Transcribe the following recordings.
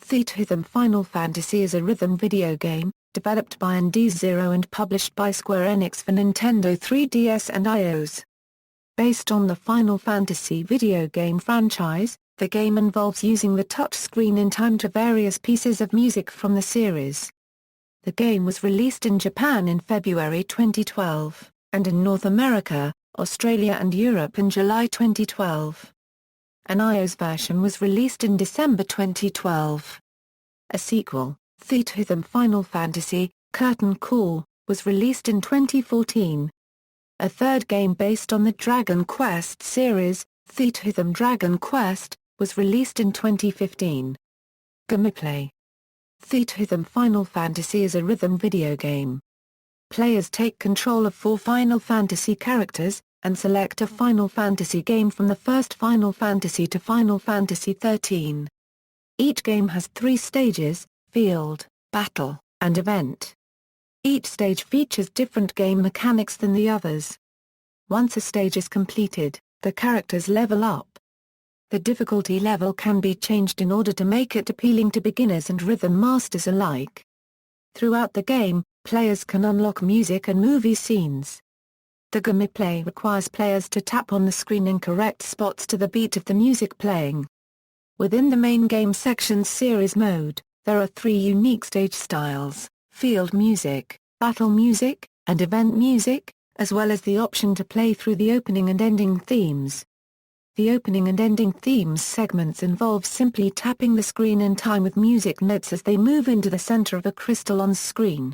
Theatrhythm Final Fantasy is a rhythm video game, developed by indieszero and published by Square Enix for Nintendo 3DS and iOS. Based on the Final Fantasy video game franchise, the game involves using the touchscreen in time to various pieces of music from the series. The game was released in Japan in February 2012, and in North America, Australia and Europe in July 2012. An iOS version was released in December 2012. A sequel, Theatrhythm Final Fantasy, Curtain Call, was released in 2014. A third game based on the Dragon Quest series, Theatrhythm Dragon Quest, was released in 2015. Gameplay. Theatrhythm Final Fantasy is a rhythm video game. Players take control of 4 Final Fantasy characters, and select a Final Fantasy game from the first Final Fantasy to Final Fantasy XIII. Each game has 3 stages: field, battle, and event. Each stage features different game mechanics than the others. Once a stage is completed, the characters level up. The difficulty level can be changed in order to make it appealing to beginners and rhythm masters alike. Throughout the game, players can unlock music and movie scenes. The gameplay requires players to tap on the screen in correct spots to the beat of the music playing. Within the main game section's series mode, there are 3 unique stage styles: field music, battle music, and event music, as well as the option to play through the opening and ending themes. The opening and ending themes segments involve simply tapping the screen in time with music notes as they move into the center of a crystal on screen.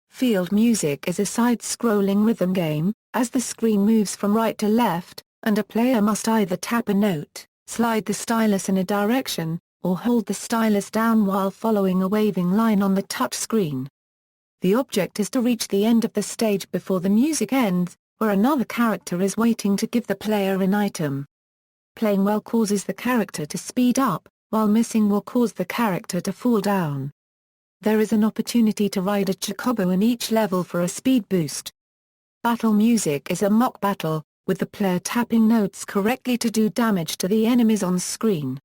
Field music is a side-scrolling rhythm game, as the screen moves from right to left, and a player must either tap a note, slide the stylus in a direction, or hold the stylus down while following a waving line on the touch screen. The object is to reach the end of the stage before the music ends, where another character is waiting to give the player an item. Playing well causes the character to speed up, while missing will cause the character to fall down. There is an opportunity to ride a chocobo in each level for a speed boost. Battle music is a mock battle, with the player tapping notes correctly to do damage to the enemies on screen.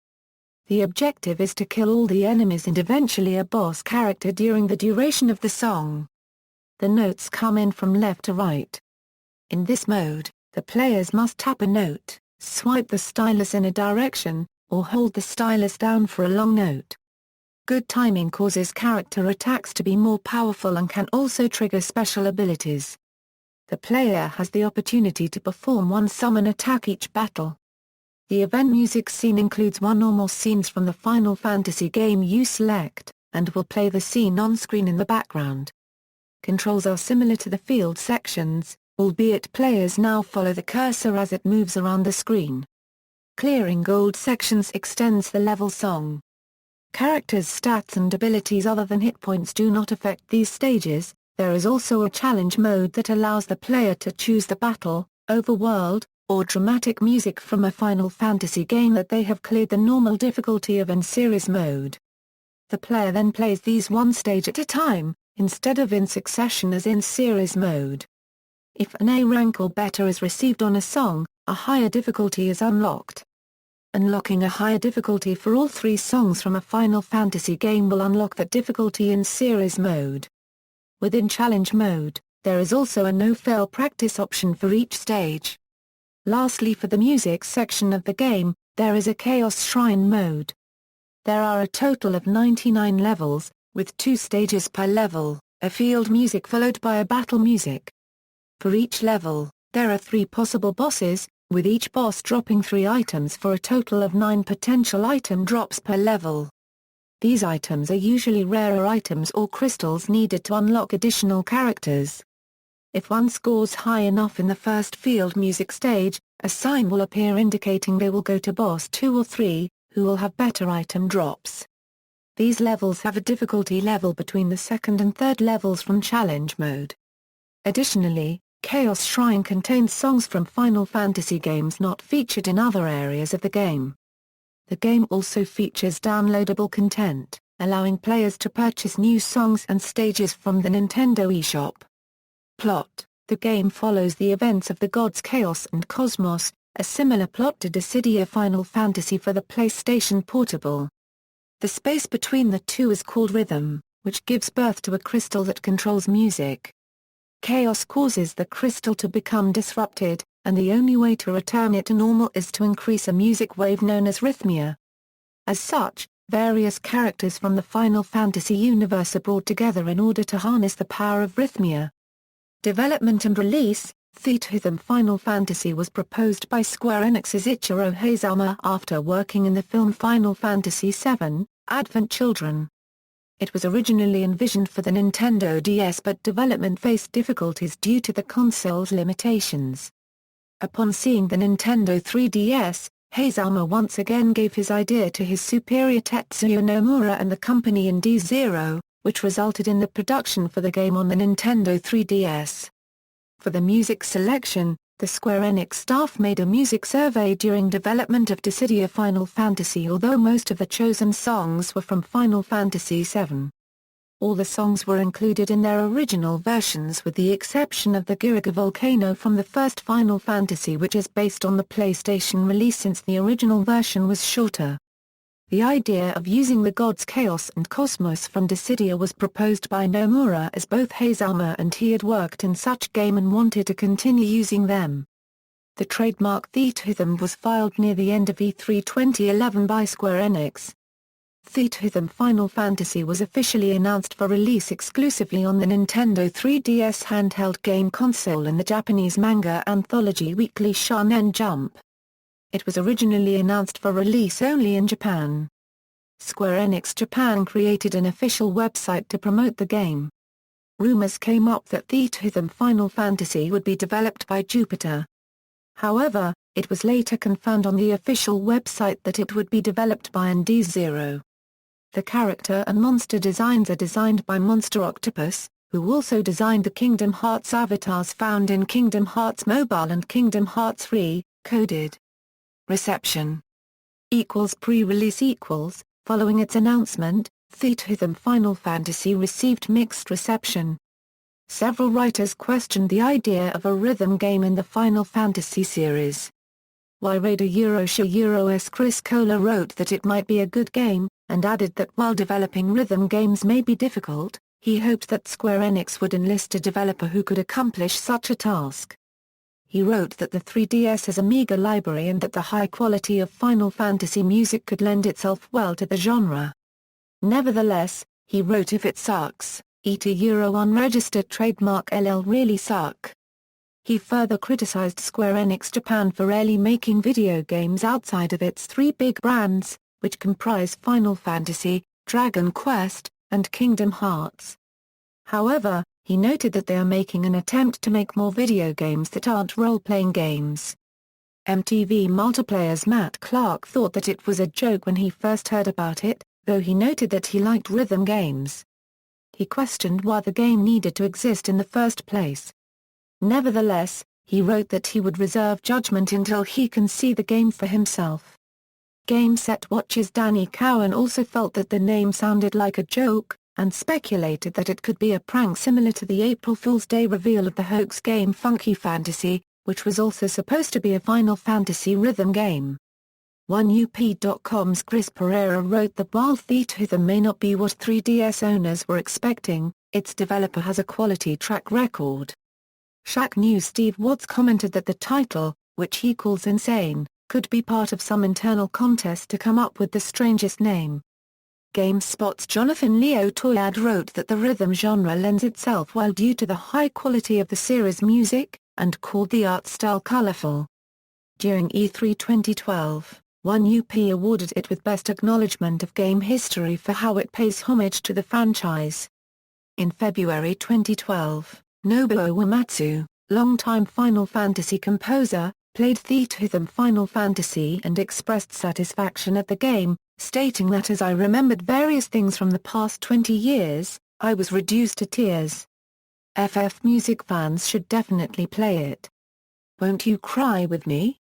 The objective is to kill all the enemies and eventually a boss character during the duration of the song. The notes come in from left to right. In this mode, the players must tap a note, swipe the stylus in a direction, or hold the stylus down for a long note. Good timing causes character attacks to be more powerful and can also trigger special abilities. The player has the opportunity to perform one summon attack each battle. The event music scene includes 1 or more scenes from the Final Fantasy game you select, and will play the scene on screen in the background. Controls are similar to the field sections, albeit players now follow the cursor as it moves around the screen. Clearing gold sections extends the level song. Characters' stats and abilities other than hit points do not affect these stages. There is also a challenge mode that allows the player to choose the battle, overworld, or dramatic music from a Final Fantasy game that they have cleared the normal difficulty of in series mode. The player then plays these one stage at a time, instead of in succession as in series mode. If an A rank or better is received on a song, a higher difficulty is unlocked. Unlocking a higher difficulty for all 3 songs from a Final Fantasy game will unlock that difficulty in series mode. Within challenge mode, there is also a no-fail practice option for each stage. Lastly, for the music section of the game, there is a Chaos Shrine mode. There are a total of 99 levels, with 2 stages per level, a field music followed by a battle music. For each level, there are 3 possible bosses, with each boss dropping 3 items for a total of 9 potential item drops per level. These items are usually rarer items or crystals needed to unlock additional characters. If one scores high enough in the first field music stage, a sign will appear indicating they will go to boss 2 or 3, who will have better item drops. These levels have a difficulty level between the second and third levels from challenge mode. Additionally, Chaos Shrine contains songs from Final Fantasy games not featured in other areas of the game. The game also features downloadable content, allowing players to purchase new songs and stages from the Nintendo eShop. Plot: the game follows the events of the gods Chaos and Cosmos, a similar plot to Dissidia Final Fantasy for the PlayStation Portable. The space between the two is called rhythm, which gives birth to a crystal that controls music. Chaos causes the crystal to become disrupted, and the only way to return it to normal is to increase a music wave known as rhythmia. As such, various characters from the Final Fantasy universe are brought together in order to harness the power of rhythmia. Development and release: Theatrhythm Final Fantasy was proposed by Square Enix's Ichiro Hazama after working in the film Final Fantasy VII, Advent Children. It was originally envisioned for the Nintendo DS, but development faced difficulties due to the console's limitations. Upon seeing the Nintendo 3DS, Hazama once again gave his idea to his superior Tetsuya Nomura and the company indieszero, which resulted in the production for the game on the Nintendo 3DS. For the music selection, the Square Enix staff made a music survey during development of Dissidia Final Fantasy, although most of the chosen songs were from Final Fantasy VII. All the songs were included in their original versions with the exception of the Giraga Volcano from the first Final Fantasy, which is based on the PlayStation release since the original version was shorter. The idea of using the gods Chaos and Cosmos from Dissidia was proposed by Nomura, as both Hazama and he had worked in such game and wanted to continue using them. The trademark Theatrhythm was filed near the end of E3 2011 by Square Enix. Theatrhythm Final Fantasy was officially announced for release exclusively on the Nintendo 3DS handheld game console and the Japanese manga anthology weekly Shonen Jump. It was originally announced for release only in Japan. Square Enix Japan created an official website to promote the game. Rumors came up that Theatrhythm Final Fantasy would be developed by Jupiter. However, it was later confirmed on the official website that it would be developed by indieszero. The character and monster designs are designed by Monster Octopus, who also designed the Kingdom Hearts avatars found in Kingdom Hearts Mobile and Kingdom Hearts Re-Coded. Reception =pre-release =, following its announcement, Theatrhythm Final Fantasy received mixed reception. Several writers questioned the idea of a rhythm game in the Final Fantasy series. Writer Euro's Chris Kohler wrote that it might be a good game, and added that while developing rhythm games may be difficult, he hoped that Square Enix would enlist a developer who could accomplish such a task. He wrote that the 3DS has a meager library and that the high quality of Final Fantasy music could lend itself well to the genre. Nevertheless, he wrote, if it sucks, Euro unregistered trademark LL really suck. He further criticized Square Enix Japan for rarely making video games outside of its three big brands, which comprise Final Fantasy, Dragon Quest, and Kingdom Hearts. However, he noted that they are making an attempt to make more video games that aren't role-playing games. MTV Multiplayer's Matt Clark thought that it was a joke when he first heard about it, though he noted that he liked rhythm games. He questioned why the game needed to exist in the first place. Nevertheless, he wrote that he would reserve judgment until he can see the game for himself. GameSet Watch's Danny Cowan also felt that the name sounded like a joke, and speculated that it could be a prank similar to the April Fool's Day reveal of the hoax game Funky Fantasy, which was also supposed to be a Final Fantasy rhythm game. 1UP.com's Chris Pereira wrote that while Theatrhythm may not be what 3DS owners were expecting, its developer has a quality track record. Shack News' Steve Watts commented that the title, which he calls insane, could be part of some internal contest to come up with the strangest name. GameSpot's Jonathan Leo Toyad wrote that the rhythm genre lends itself well due to the high quality of the series' music, and called the art style colorful. During E3 2012, 1UP awarded it with Best Acknowledgement of Game History for how it pays homage to the franchise. In February 2012, Nobuo Uematsu, longtime Final Fantasy composer, played Theatrhythm Final Fantasy and expressed satisfaction at the game, stating that as I remembered various things from the past 20 years, I was reduced to tears. FF music fans should definitely play it. Won't you cry with me?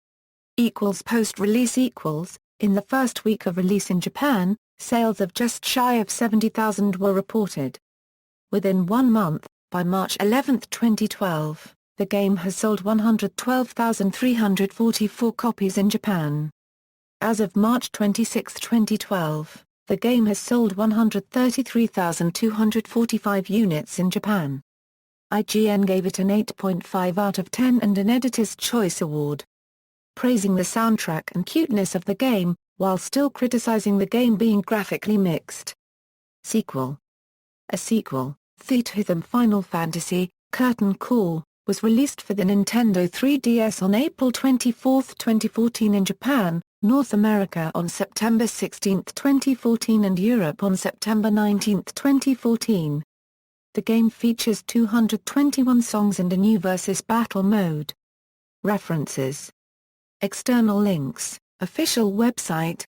Post-release in the first week of release in Japan, sales of just shy of 70,000 were reported. Within 1 month, by March 11, 2012, the game has sold 112,344 copies in Japan. As of March 26, 2012, The game has sold 133,245 units in Japan. IGN gave it an 8.5 out of 10 and an Editor's Choice Award, praising the soundtrack and cuteness of the game, while still criticizing the game being graphically mixed. Sequel. A sequel, Theatrhythm Final Fantasy, Curtain Call, was released for the Nintendo 3DS on April 24, 2014 in Japan, North America on September 16, 2014 and Europe on September 19, 2014. The game features 221 songs and a new versus battle mode. References. External links, official website,